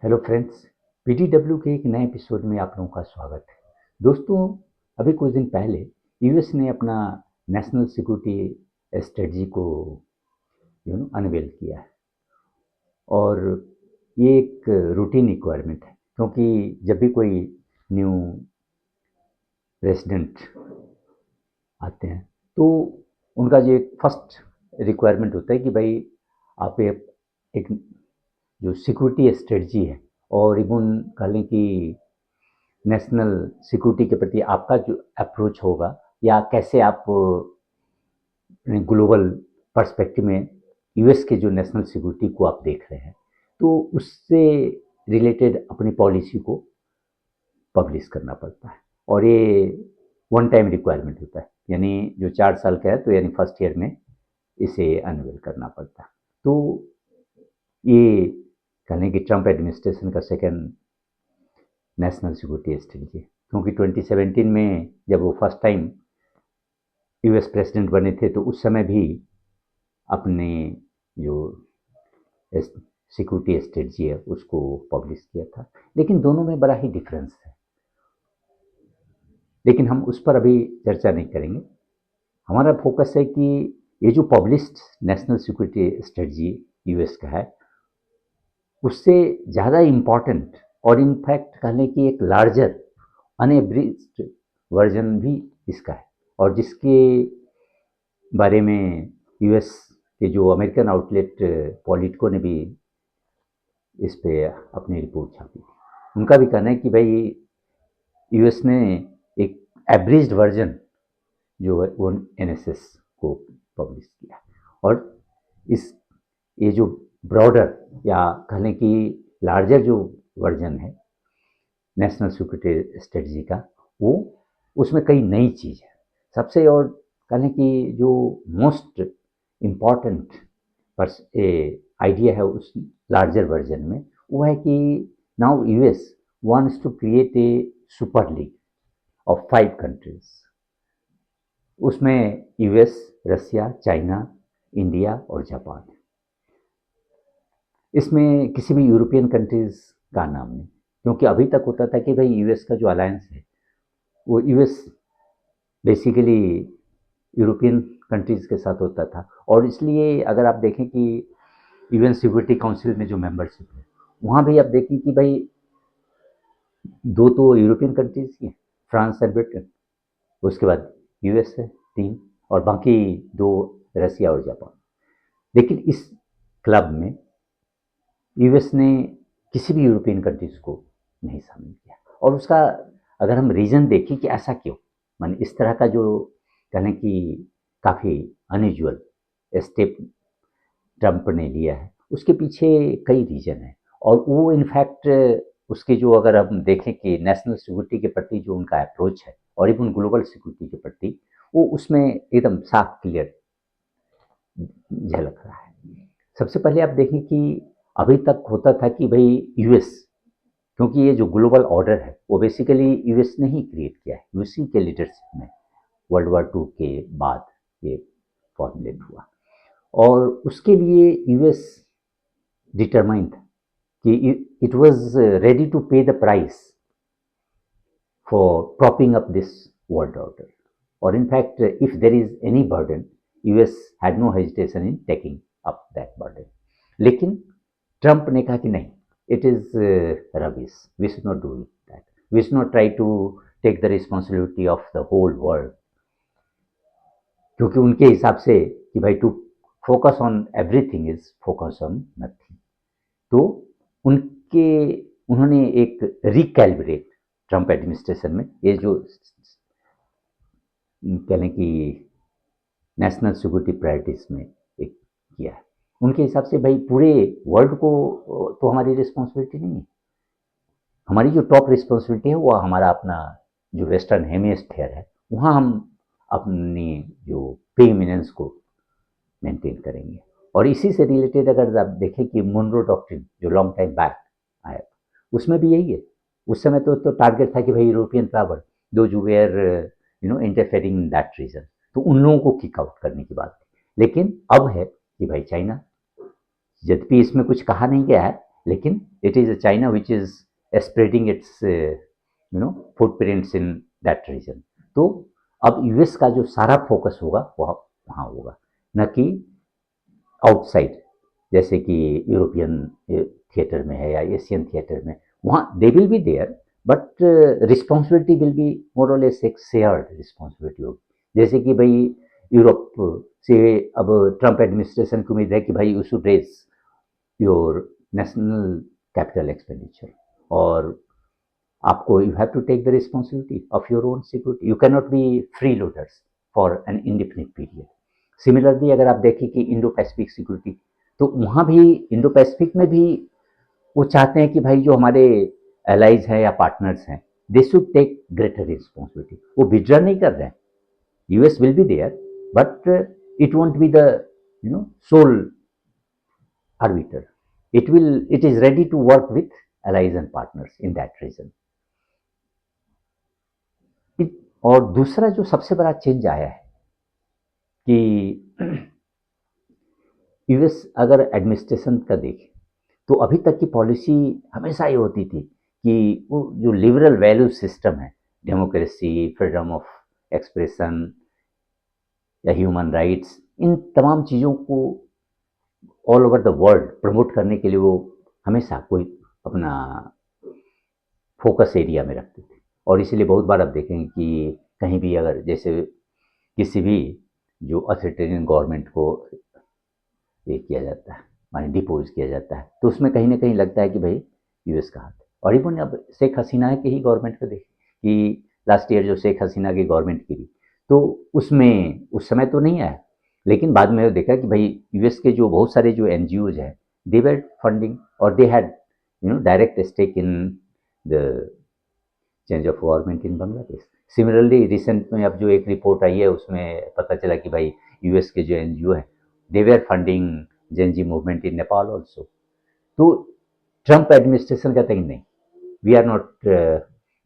Hello friends, PDW के एक नए एपिसोड में आप लोगों का स्वागत है। दोस्तों, अभी कुछ दिन पहले यूएस ने अपना नेशनल सिक्योरिटी स्ट्रेटजी को अनवेल किया है। और ये एक रूटीन रिक्वायरमेंट है, क्योंकि जब भी कोई न्यू रेसिडेंट आते हैं तो उनका जो एक फर्स्ट रिक्वायरमेंट होता है कि भाई आप एक जो सिक्योरिटी स्ट्रेटजी है और इवन कह लें कि नेशनल सिक्योरिटी के प्रति आपका जो अप्रोच होगा या कैसे आप ग्लोबल पर्सपेक्टिव में यूएस के जो नेशनल सिक्योरिटी को आप देख रहे हैं तो उससे रिलेटेड अपनी पॉलिसी को पब्लिश करना पड़ता है। और ये वन टाइम रिक्वायरमेंट होता है, यानी जो 4 साल का है तो यानी फर्स्ट ईयर में इसे अनवेल करना पड़ता है। तो ये कहने कि ट्रंप एडमिनिस्ट्रेशन का सेकेंड नेशनल सिक्योरिटी स्ट्रेटजी, क्योंकि 2017 में जब वो फर्स्ट टाइम यूएस प्रेसिडेंट बने थे तो उस समय भी अपने जो सिक्योरिटी स्ट्रेटजी है उसको पब्लिश किया था। लेकिन दोनों में बड़ा ही डिफरेंस है, लेकिन हम उस पर अभी चर्चा नहीं करेंगे। हमारा फोकस है कि ये जो published national security strategy US का है उससे ज़्यादा इम्पॉर्टेंट और इनफैक्ट कहने की एक लार्जर अनएब्रिज्ड वर्जन भी इसका है, और जिसके बारे में यूएस के जो अमेरिकन आउटलेट पॉलिटिको ने भी इस पे अपनी रिपोर्ट छापी। उनका भी कहना है कि भाई यूएस ने एक एब्रिज्ड वर्जन जो है वो एनएसएस को पब्लिश किया, और ये जो ब्रॉडर या कहने की लार्जर जो वर्जन है नेशनल सिक्योरिटी स्ट्रेटजी का, वो उसमें कई नई चीज़ है। सबसे और कहने की जो मोस्ट इम्पॉर्टेंट आइडिया है उस लार्जर वर्जन में, वो है कि now US wants to create a super league of 5 countries. उसमें यूएस, रसिया, चाइना, इंडिया और जापान। इसमें किसी भी यूरोपियन कंट्रीज का नाम नहीं, क्योंकि अभी तक होता था कि भाई यूएस का जो अलायंस है वो यूएस बेसिकली यूरोपियन कंट्रीज के साथ होता था। और इसलिए अगर आप देखें कि यूएन सिक्योरिटी काउंसिल में जो मेंबरशिप है वहाँ भी आप देखें कि भाई 2 तो यूरोपियन कंट्रीज की हैं, फ्रांस एंड ब्रिटेन, उसके बाद यूएस है 3, और बाकी 2 रसिया और जापान। लेकिन इस क्लब में यूएस ने किसी भी यूरोपियन कंट्रीज को नहीं शामिल किया। और उसका अगर हम रीज़न देखें कि ऐसा क्यों, माने इस तरह का जो कहने की काफ़ी अनयूजुअल स्टेप ट्रंप ने लिया है, उसके पीछे कई रीज़न हैं। और वो इनफैक्ट उसके जो अगर हम देखें कि नेशनल सिक्योरिटी के प्रति जो उनका अप्रोच है और इवन ग्लोबल सिक्योरिटी के प्रति, वो उसमें एकदम साफ क्लियर झलक रहा है। सबसे पहले आप देखें कि अभी तक होता था कि भाई यूएस, क्योंकि ये जो ग्लोबल ऑर्डर है वो बेसिकली यूएस ने ही क्रिएट किया है, यूएससी के लीडरशिप में वर्ल्ड वॉर 2 के बाद ये फॉर्मुलेट हुआ। और उसके लिए यूएस डिटरमाइंड कि it was ready to pay the price for propping up this world order. और in fact if there is any burden, US had no hesitation in taking up that burden. लेकिन Trump ने कहा कि नहीं, it is rubbish. We should not do that. We should not try to take the responsibility of the whole world. क्योंकि उनके हिसाब से कि भाई to focus on everything is focus on nothing. तो उन्होंने एक रिकैलिब्रेट ट्रंप एडमिनिस्ट्रेशन में ये जो कहने की नेशनल सिक्योरिटी प्रायोरिटीज में एक किया है। उनके हिसाब से भाई पूरे वर्ल्ड को तो हमारी रिस्पॉन्सिबिलिटी नहीं है, हमारी जो टॉप रिस्पॉन्सिबिलिटी है वो हमारा अपना जो वेस्टर्न हेमिस्फीयर है, वहाँ हम अपनी जो प्रीएमिनेंस को मेंटेन करेंगे। और इसी से रिलेटेड अगर आप देखें कि मोनरो डॉक्ट्रिन जो लॉन्ग टाइम बैक आया, उसमें भी यही है। उस समय तो टारगेट था कि भाई यूरोपियन पावर दो जो were interfering in that region, तो उन लोगों को किक आउट करने की बात थी। लेकिन अब है कि भाई चाइना, यद्यपि इसमें कुछ कहा नहीं गया है, लेकिन it is China which is spreading its footprints in that region. तो अब यूएस का जो सारा फोकस होगा वह वहाँ होगा, न कि आउटसाइड, जैसे कि यूरोपियन थिएटर में है या एशियन थिएटर में। वहाँ they will be there, but responsibility will be more और लेस एक शेयर्ड रिस्पॉन्सिबिलिटी होगी। जैसे कि भाई यूरोप से अब ट्रम्प एडमिनिस्ट्रेशन की उम्मीद है कि भाई you should raise your national capital expenditure, और आपको you have to take the responsibility of your own security. You can not be free loaders for an indefinite period. Similarly अगर आप देखें कि इंडो पैसिफिक सिक्योरिटी, तो वहाँ भी Indo Pacific में भी वो चाहते हैं कि भाई जो हमारे एलाइज हैं या पार्टनर्स हैं, they should take greater responsibility. वो विड्रॉ नहीं कर रहे हैं, US will be there, but it won't be the sole arbiter. It is ready to work with allies and partners in that region. और दूसरा जो सबसे बड़ा चेंज आया है कि यूएस अगर एडमिनिस्ट्रेशन का देखें, तो अभी तक की पॉलिसी हमेशा ये होती थी कि वो जो लिबरल वैल्यू सिस्टम है, डेमोक्रेसी, फ्रीडम ऑफ एक्सप्रेशन या ह्यूमन राइट्स, इन तमाम चीज़ों को all over the world promote करने के लिए वो हमेशा कोई अपना फोकस एरिया में रखते थे। और इसीलिए बहुत बार आप देखेंगे कि कहीं भी अगर जैसे किसी भी जो अथॉरिटेरियन गवर्नमेंट को ये किया जाता है, माने डिपोज किया जाता है, तो उसमें कहीं ना कहीं लगता है कि भाई यूएस का हाथ। और इवन अब शेख हसीना के ही गवर्नमेंट को देखें कि लास्ट ईयर जो शेख हसीना की गवर्नमेंट की थी, तो उसमें उस समय तो नहीं आया, लेकिन बाद में देखा कि भाई यूएस के जो बहुत सारे जो एनजीओज हैं, दे वर फंडिंग और they had direct stake in the change of government in Bangladesh. Similarly recent में अब जो एक रिपोर्ट आई है उसमें पता चला कि भाई यूएस के जो एनजीओ हैं, they were funding Gen Z movement in Nepal also. तो ट्रम्प एडमिनिस्ट्रेशन कहते हैं कि नहीं, we are not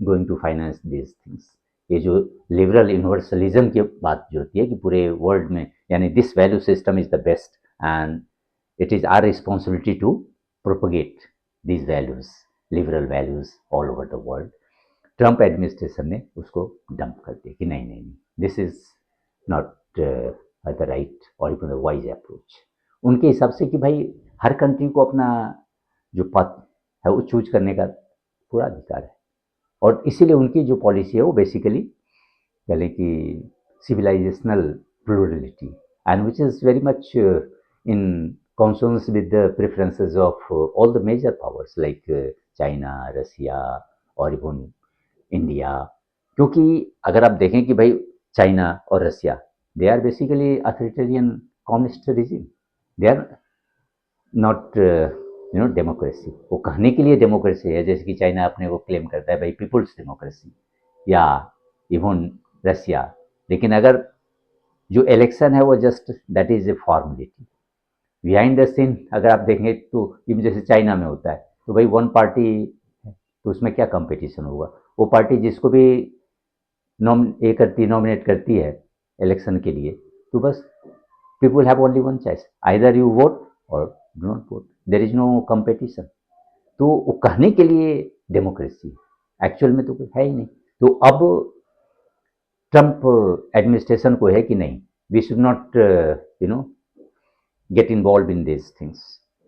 going to finance these things. ये जो लिबरल यूनिवर्सलिज्म की बात जो होती है कि पूरे वर्ल्ड में, यानी this value system is the best and it is our responsibility to propagate these values, liberal values all over the world. Trump administration ने उसको डंप कर दिया कि नहीं नहीं नहीं, this is not the right or even the wise approach. उनके हिसाब से कि भाई हर कंट्री को अपना जो पथ है वो चूज करने का पूरा अधिकार है, और इसीलिए उनकी जो पॉलिसी है वो बेसिकली कह लें कि civilisational plurality, and which is very much in consonance with the preferences of all the major powers like China, Russia और इवन इंडिया। क्योंकि अगर आप देखें कि भाई चाइना और Russia, they are basically authoritarian communist regime, they are not democracy. वो कहने के लिए डेमोक्रेसी है, जैसे कि चाइना अपने को क्लेम करता है भाई पीपुल्स डेमोक्रेसी, या इवन रसिया, लेकिन अगर जो इलेक्शन है वो just that is a formality. Behind the scene अगर आप देखेंगे तो इवन जैसे चाइना में होता है, तो भाई वन पार्टी है, तो उसमें क्या कंपटीशन होगा। वो पार्टी जिसको भी नॉमिनेट करती है इलेक्शन के लिए, तो बस people have only one choice, either you vote और do not vote, there is no competition. तो वो कहने के लिए डेमोक्रेसी, एक्चुअल में तो कुछ है ही नहीं। तो अब ट्रम्प एडमिनिस्ट्रेशन को है कि नहीं, we should not get involved in these things.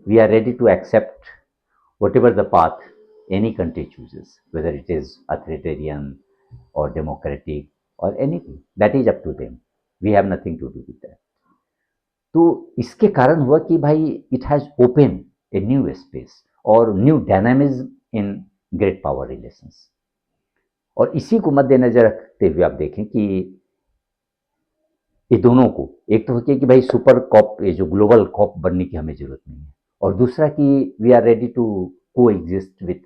We are ready to accept whatever the path any country chooses, whether it is authoritarian or democratic or anything. That is up to them. We have nothing to do with that. तो इसके कारण हुआ कि भाई it has open a new space और new dynamism in great power relations. और इसी को मद्देनजर रखते हुए आप देखें कि ये दोनों को, एक तो होती है कि भाई सुपर कॉप, ये जो ग्लोबल कॉप बनने की हमें जरूरत नहीं है, और दूसरा कि वी आर रेडी टू को exist with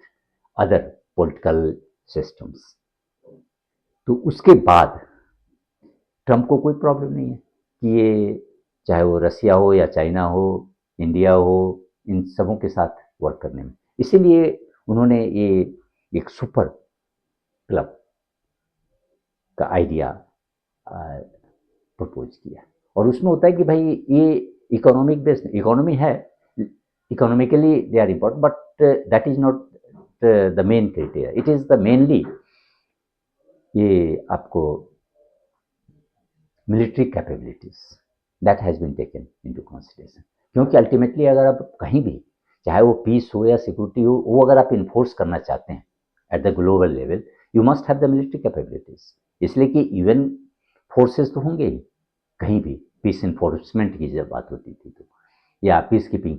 other political systems. तो उसके बाद ट्रम्प को कोई प्रॉब्लम नहीं है कि ये चाहे वो रसिया हो या चाइना हो, इंडिया हो, इन सबों के साथ वर्क करने में। इसीलिए उन्होंने ये एक सुपर क्लब का आइडिया प्रपोज किया, और उसमें होता है कि भाई ये इकोनॉमिक बेस्ड, इकोनॉमी है, economically they are important, but that is not the main criteria, it is the mainly ये आपको military capabilities that has been taken into consideration. क्योंकि अल्टीमेटली अगर आप कहीं भी, चाहे वो पीस हो या सिक्योरिटी हो, वो अगर आप इन्फोर्स करना चाहते हैं at the global level, you must have the military capabilities. इसलिए कि यूएन फोर्सेस तो होंगे ही कहीं भी, पीस इन्फोर्समेंट की जब बात होती थी तो, या पीस कीपिंग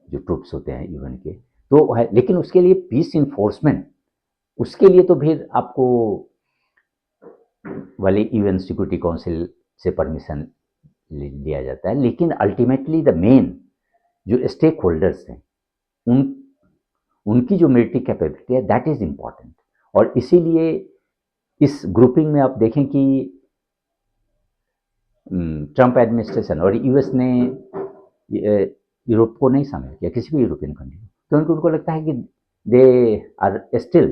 जो ट्रूप्स होते हैं यूएन के तो है, लेकिन उसके लिए पीस इन्फोर्समेंट, उसके लिए तो फिर आपको वाले यूएन सिक्योरिटी काउंसिल से परमिशन लिया जाता है। लेकिन अल्टीमेटली द मेन जो स्टेक होल्डर्स हैं, उन उनकी जो मिलिट्री कैपेबिलिटी है दैट इज इम्पॉर्टेंट। और इसीलिए इस ग्रुपिंग में आप देखें कि ट्रंप एडमिनिस्ट्रेशन और यूएस ने यूरोप को नहीं शामिल किया, किसी भी यूरोपियन कंट्री को, क्योंकि उनको लगता है कि they are still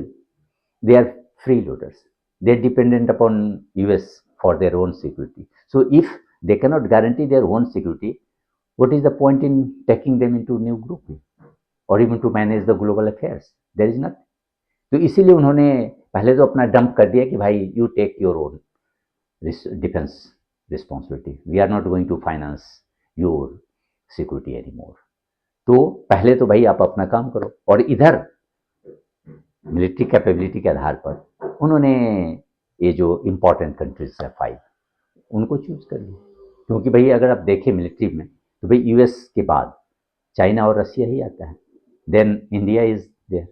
they are free loaders, they are dependent upon US for their own security. So if they cannot guarantee their own security, what is the point in taking them into new group or even to manage the global affairs? There is nothing. तो इसीलिए उन्होंने पहले तो अपना dump कर दिया कि भाई you take your own defence responsibility, we are not going to finance your security any more. तो पहले तो भाई आप अपना काम करो, और इधर मिलिट्री कैपेबिलिटी के आधार पर उन्होंने ये जो इम्पोर्टेंट कंट्रीज है 5, उनको चूज कर लिया। क्योंकि भाई अगर आप देखें मिलिट्री में तो भाई यूएस के बाद चाइना और रशिया ही आता है, देन इंडिया इज देयर,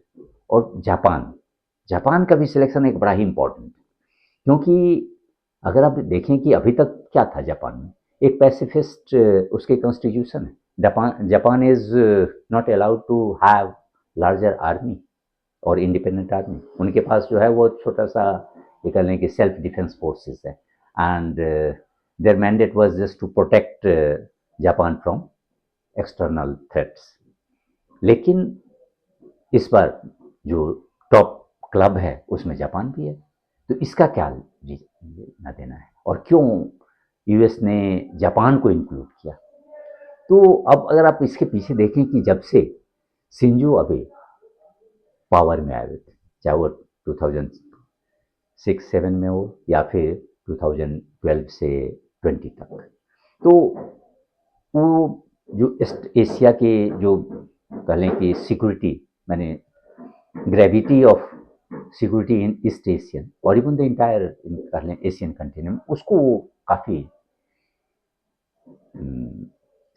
और जापान। जापान का भी सिलेक्शन एक बड़ा ही इम्पोर्टेंट, क्योंकि अगर आप देखें कि अभी तक क्या था जापान में, एक पैसिफिस्ट उसके कॉन्स्टिट्यूशन है। Japan is not allowed to have larger army और इंडिपेंडेंट आर्मी। उनके पास जो है वो छोटा सा ये कह लें कि सेल्फ डिफेंस फोर्सेस है, and their mandate was just to protect Japan from external threats. लेकिन इस बार जो टॉप क्लब है उसमें जापान भी है, तो इसका क्या ना देना है, और क्यों यूएस ने जापान को इंक्लूड किया? तो अब अगर आप इसके पीछे देखें कि जब से शिंजो अबे पावर में आए हुए थे, चाहे वो 2006-7 में हो या फिर 2012 से 20 तक, तो वो जो एशिया के जो कह लें कि सिक्योरिटी, मैंने gravity of security in east Asian और इवन द इंटायर कह लें एशियन कंटिनेंट, उसको काफ़ी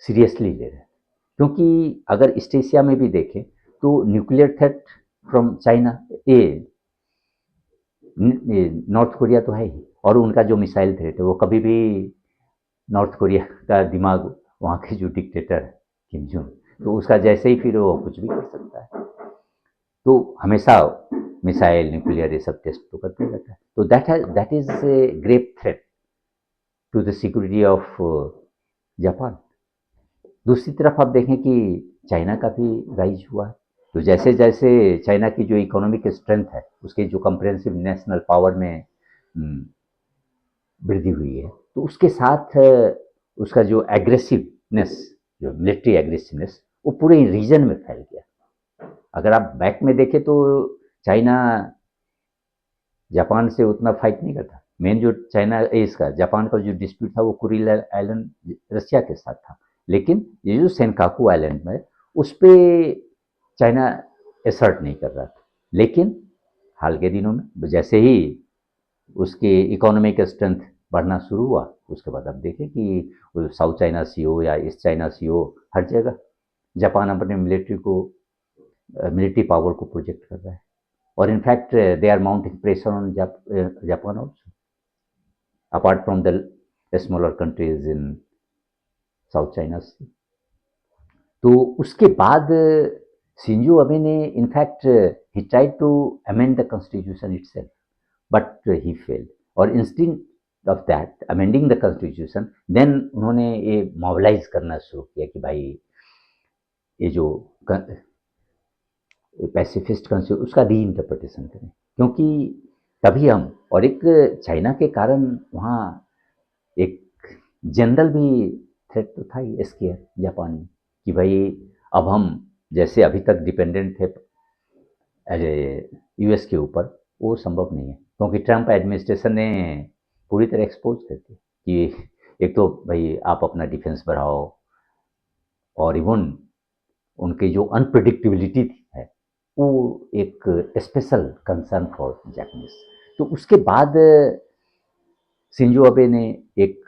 सीरियसली ले रहे हैं। क्योंकि अगर ईस्ट एशिया में भी देखें तो nuclear threat from China, north Korea तो है ही, और उनका जो मिसाइल थ्रेट है वो कभी भी नॉर्थ कोरिया का दिमाग, वहाँ के जो डिक्टेटर किम जोंग, तो उसका जैसे ही फिर वो कुछ भी कर सकता है, तो हमेशा मिसाइल न्यूक्लियर ये सब टेस्ट तो करते रहता है। तो that is a grave threat to the security of Japan. दूसरी तरफ आप देखें कि चाइना का भी राइज हुआ है, तो जैसे जैसे चाइना की जो इकोनॉमिक स्ट्रेंथ है, उसके जो कंप्रेहेंसिव नेशनल पावर में वृद्धि हुई है, तो उसके साथ उसका जो एग्रेसिवनेस, जो मिलिट्री एग्रेसिवनेस, वो पूरे रीजन में फैल गया। अगर आप बैक में देखें तो चाइना जापान से उतना फाइट नहीं करता। मेन जो चाइना इसका जापान का जो डिस्प्यूट था वो कुरिल आइलैंड रशिया के साथ था, लेकिन ये जो सेनकाकू आइलैंड में उस पर चाइना एसर्ट नहीं कर रहा था। लेकिन हाल के दिनों में जैसे ही उसके इकोनॉमिक स्ट्रेंथ बढ़ना शुरू हुआ, उसके बाद आप देखें कि साउथ चाइना सी हो या ईस्ट चाइना सी हो, हर जगह जापान अपने मिलिट्री पावर को प्रोजेक्ट कर रहा है, और in fact they are mounting pressure on Japan also, apart from the smaller countries in South China Sea. तो उसके बाद शिंजो अबे ने in fact he tried to amend the constitution itself, but he failed, और instead of that amending the constitution, then उन्होंने ये mobilise करना शुरू किया कि भाई ये जो पैसिफिस्ट कॉन्स्टिट्यूशन उसका री इंटरप्रिटेशन करें, क्योंकि तभी हम, और एक चाइना के कारण वहाँ एक जनरल भी थ्रेट तो था ही स्केयर जापान में कि भाई अब हम जैसे अभी तक डिपेंडेंट थे एज ए यूएस के ऊपर, वो संभव नहीं है, क्योंकि ट्रंप एडमिनिस्ट्रेशन ने पूरी तरह एक्सपोज कर दिया कि एक तो भाई आप अपना डिफेंस बढ़ाओ, और इवन उनकी जो अनप्रडिक्टेबिलिटी है वो एक स्पेशल कंसर्न फॉर जापानीज। तो उसके बाद शिंजो अबे ने एक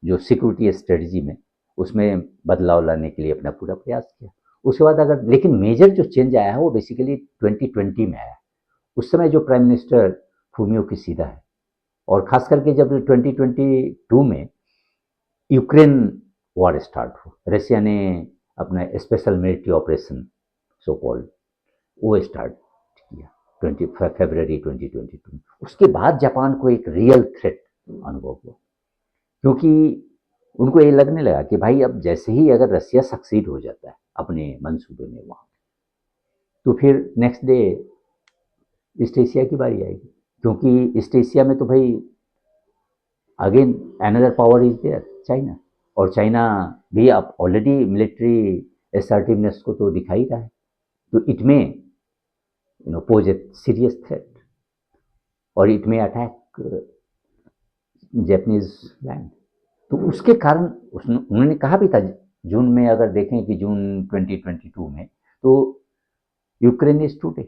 जो सिक्योरिटी स्ट्रेटजी में उसमें बदलाव लाने के लिए अपना पूरा प्रयास किया। उसके बाद अगर लेकिन मेजर जो चेंज आया है वो बेसिकली 2020 में आया। उस समय जो प्राइम मिनिस्टर फूमियो किशिदा है, और खास करके जब 2022 में यूक्रेन वॉर स्टार्ट हो, रशिया ने अपना special military operation so called वो स्टार्ट किया 20 फरवरी 2022 में। उसके बाद जापान को एक रियल थ्रेट अनुभव हुआ, क्योंकि उनको ये लगने लगा कि भाई अब जैसे ही अगर रसिया सक्सीड हो जाता है अपने मंसूबे में वहाँ, तो फिर नेक्स्ट डे ईस्ट एशिया की बारी आएगी, क्योंकि ईस्ट एशिया में तो भाई again another power is there, China. और चाइना भी अब ऑलरेडी मिलिट्री असर्टिवनेस को तो दिखा ही रहा है, तो इट में पोज ए सीरियस थ्रेट, और इट में अटैक जापानीज लैंड। तो उसके कारण उन्होंने कहा भी था जून में, अगर देखें कि जून 2022 में, तो Ukraine is today,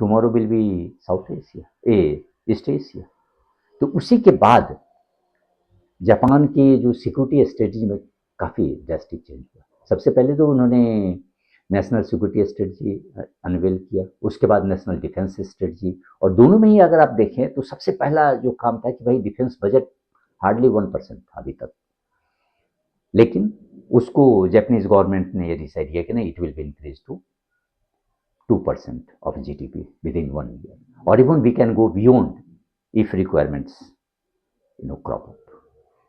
tomorrow will be south Asia A east Asia. तो उसी के बाद जापान की जो सिक्योरिटी स्ट्रेटजी में काफ़ी ड्रास्टिक चेंज हुआ। सबसे पहले तो उन्होंने नेशनल सिक्योरिटी स्ट्रेटजी अनवेल किया, उसके बाद नेशनल डिफेंस स्ट्रेटजी, और दोनों में ही अगर आप देखें तो सबसे पहला जो काम था कि भाई डिफेंस बजट हार्डली 1% था अभी तक, लेकिन उसको जापानीज गवर्नमेंट ने ये डिसाइड किया कि नहीं, it will be increase to 2% of GDP within 1 year, और even we can go beyond if requirements crop up.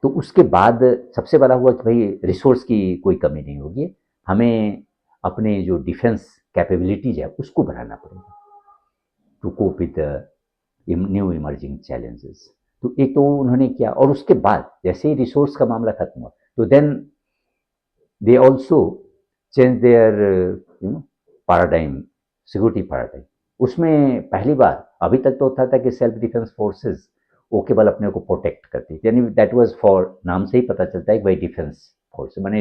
तो उसके बाद सबसे बड़ा हुआ कि भाई रिसोर्स की कोई कमी नहीं होगी, हमें अपने जो डिफेंस कैपेबिलिटीज है उसको बढ़ाना पड़ेगा to cope with new emerging challenges. तो एक तो उन्होंने किया, और उसके बाद जैसे ही रिसोर्स का मामला खत्म हुआ, तो then they also change their paradigm, security paradigm. उसमें पहली बार, अभी तक तो होता था कि सेल्फ डिफेंस फोर्सेस वो केवल अपने को प्रोटेक्ट करती, यानी दैट वाज फॉर, नाम से ही पता चलता है कि भाई डिफेंस फोर्स माने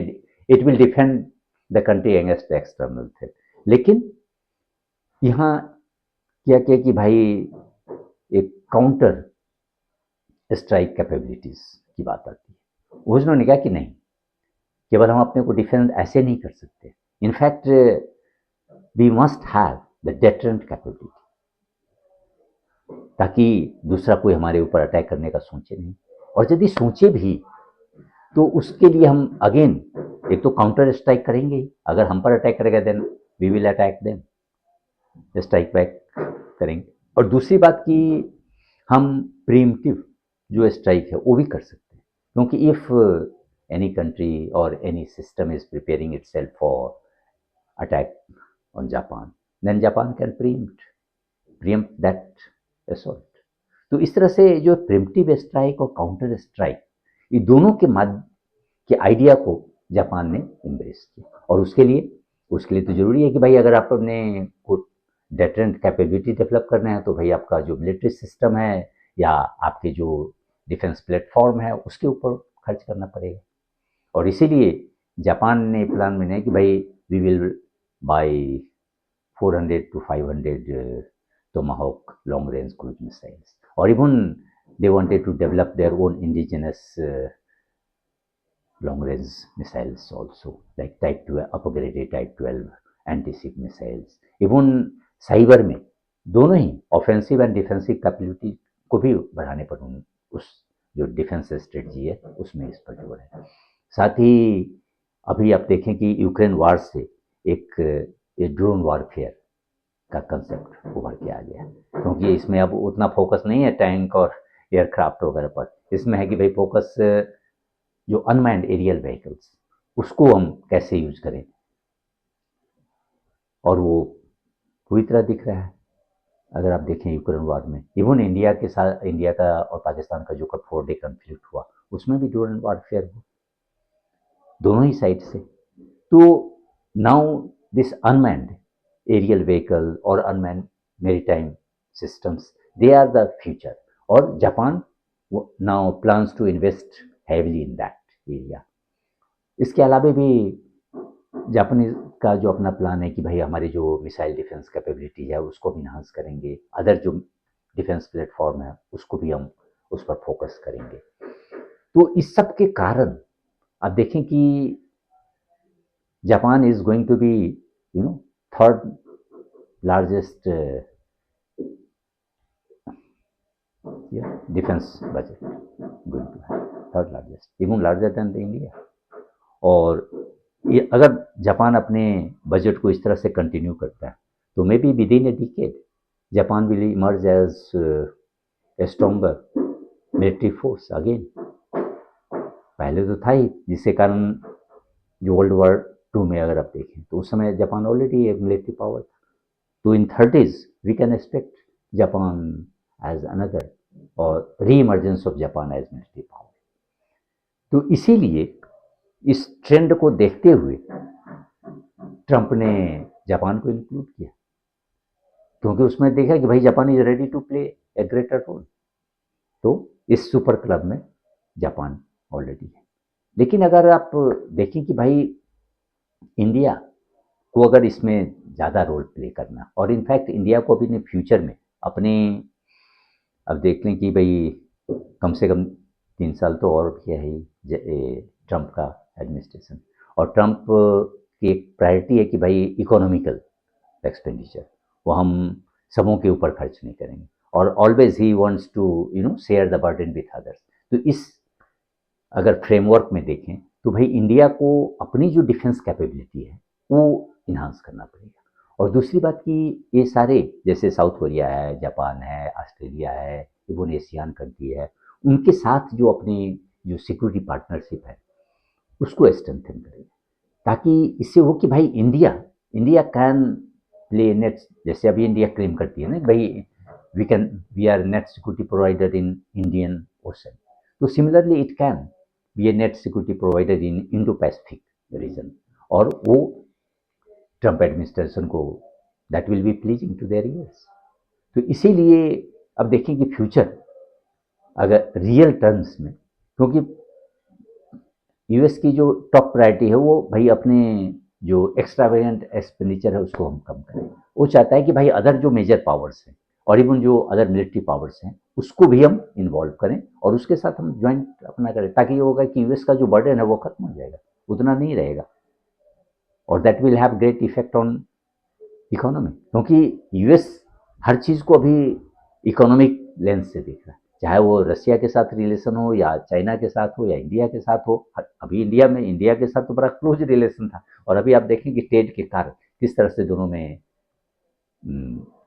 it will defend the country against external threat. लेकिन यहाँ क्या किया कि भाई एक काउंटर स्ट्राइक कैपेबिलिटीज की बात आती है। उन्होंने कहा कि नहीं, केवल हम अपने को डिफेंड ऐसे नहीं कर सकते, in fact we must have the deterrent capability, ताकि दूसरा कोई हमारे ऊपर अटैक करने का सोचे नहीं, और यदि सोचे भी तो उसके लिए हम अगेन एक तो काउंटर स्ट्राइक करेंगे ही, अगर हम पर अटैक करेगा then we will attack them, strike back करेंगे। और दूसरी बात कि हम प्रीम्प्टिव जो स्ट्राइक है वो भी कर सकते हैं, क्योंकि इफ एनी कंट्री और any system is preparing itself for attack on Japan, then Japan can preempt that assault. तो इस तरह से जो प्रिम्प्टिव स्ट्राइक और काउंटर स्ट्राइक, ये दोनों के माध्य के आइडिया को जापान ने एम्ब्रेस किया। और उसके लिए तो जरूरी है कि भाई अगर आप अपने डेटरेंट कैपेबिलिटी डेवलप करना है, तो भाई आपका जो मिलिट्री सिस्टम है या आपके जो डिफेंस प्लेटफॉर्म है उसके ऊपर खर्च करना पड़ेगा। और इसीलिए जापान ने प्लान बनाया कि भाई we will buy 400 to 500 Tomahawk long range cruise missiles, or even they wanted to develop their own indigenous long range missiles also, like type 12 upgraded type 12 anti-ship missiles। Even cyber में दोनों ही offensive and defensive capability को भी बढ़ाने पर उस जो defence strategy है उसमें इस पर जोर है। साथ ही अभी आप देखें कि यूक्रेन वार से एक ड्रोन वॉरफेयर का कंसेप्ट उभर के आ गया, क्योंकि इसमें अब उतना फोकस नहीं है टैंक और एयरक्राफ्ट वगैरह पर, इसमें है कि भाई फोकस जो अनमैन्ड एरियल व्हीकल्स उसको हम कैसे यूज करें, और वो पूरी तरह दिख रहा है। अगर आप देखें यूक्रेन वार में, इवन इंडिया के साथ, इंडिया का और पाकिस्तान का जो 4 डे कन्फ्लिक्ट हुआ उसमें भी ड्रोन वॉरफेयर हुआ दोनों ही साइड से। तो now this unmanned aerial vehicle और unmanned maritime systems, they are the future. और Japan now plans to invest heavily in that area. इसके अलावा भी जापानीज का जो अपना प्लान है कि भाई हमारी जो मिसाइल डिफेंस कैपेबिलिटी है उसको भी इन्हांस करेंगे, अदर जो डिफेंस प्लेटफॉर्म है उसको भी हम उस पर फोकस करेंगे। तो इस सब के कारण आप देखें कि Japan is going to be third largest defence budget going to है, third largest, even larger than the India. और ये अगर जापान अपने बजट को इस तरह से कंटिन्यू करता है तो maybe within a decade Japan will emerge as a stronger military force again. पहले तो था ही, जिसके कारण जो वर्ल्ड वॉर टू में अगर आप देखें तो उस समय जापान ऑलरेडी एक मिलिट्री पावर था। तो in 30s we can expect Japan as another और reemergence of Japan as military power. तो इसीलिए इस ट्रेंड को देखते हुए ट्रंप ने जापान को इंक्लूड किया, क्योंकि उसमें देखा कि भाई Japan is ready to play a greater role. तो इस सुपर क्लब में जापान ऑलरेडी है। लेकिन अगर आप देखें कि भाई इंडिया को अगर इसमें ज़्यादा रोल प्ले करना, और इनफैक्ट इंडिया को भी फ्यूचर में अपने, अब देख लें कि भाई कम से कम 3 साल तो और किया है ट्रंप का एडमिनिस्ट्रेशन, और ट्रंप की एक प्रायोरिटी है कि भाई इकोनॉमिकल एक्सपेंडिचर वो हम सबों के ऊपर खर्च नहीं करेंगे, और always he wants to share the burden with others. तो इस अगर फ्रेमवर्क में देखें तो भाई इंडिया को अपनी जो डिफेंस कैपेबिलिटी है वो इन्हांस करना पड़ेगा। और दूसरी बात कि ये सारे जैसे साउथ कोरिया है, जापान है, ऑस्ट्रेलिया है, इवन एशियन कंट्री है, उनके साथ जो अपनी जो सिक्योरिटी पार्टनरशिप है उसको स्ट्रेंथन करें, ताकि इससे हो कि भाई इंडिया कैन प्ले नेट, जैसे अभी इंडिया क्लेम करती है ना भाई we are net security provider in Indian Ocean, तो similarly it can be a net security provider in Indo Pacific region, और वो ट्रंप एडमिनिस्ट्रेशन को that will be pleasing to their ears. तो इसीलिए अब देखें कि फ्यूचर अगर रियल टर्म्स में, क्योंकि यूएस की जो टॉप प्रायोरिटी है वो भाई अपने जो एक्स्ट्रावेगेंट एक्सपेंडिचर है उसको हम कम करें। वो चाहता है कि भाई अदर जो मेजर पावर्स हैं और इवन जो अदर मिलिट्री पावर्स हैं उसको भी हम इन्वॉल्व करें और उसके साथ हम ज्वाइंट अपना करें, ताकि ये होगा कि यूएस का जो बर्डन है वो खत्म हो जाएगा, उतना नहीं रहेगा, और that will have great effect on economy, क्योंकि यूएस हर चीज़ को अभी इकोनॉमिक लेंस से देख रहा है, चाहे वो रसिया के साथ रिलेशन हो या चाइना के साथ हो या इंडिया के साथ हो। अभी इंडिया के साथ तो बड़ा क्लोज रिलेशन था, और अभी आप देखें कि ट्रेड के कारण किस तरह से दोनों में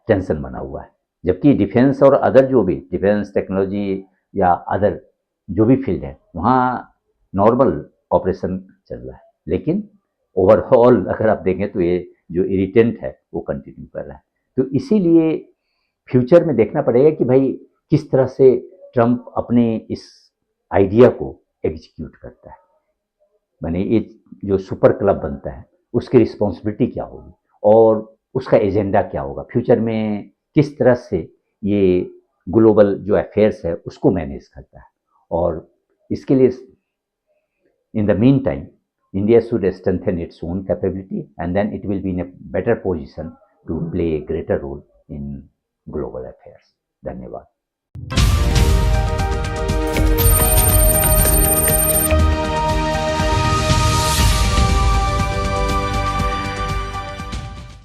टेंशन बना हुआ है, जबकि डिफेंस और अदर जो भी डिफेंस टेक्नोलॉजी या अदर जो भी फील्ड है वहाँ नॉर्मल ऑपरेशन चल रहा है, लेकिन ओवरऑल अगर आप देखें तो ये जो इरिटेंट है वो कंटिन्यू कर रहा है। तो इसीलिए फ्यूचर में देखना पड़ेगा कि भाई किस तरह से ट्रंप अपने इस आइडिया को एग्जीक्यूट करता है, माने ये जो सुपर क्लब बनता है उसकी रिस्पॉन्सिबिलिटी क्या होगी और उसका एजेंडा क्या होगा, फ्यूचर में किस तरह से ये ग्लोबल जो अफेयर्स है उसको मैनेज करता है। और इसके लिए in the mean time India should strengthen its own capability, and then it will be in a better position to play a greater role in global affairs. धन्यवाद।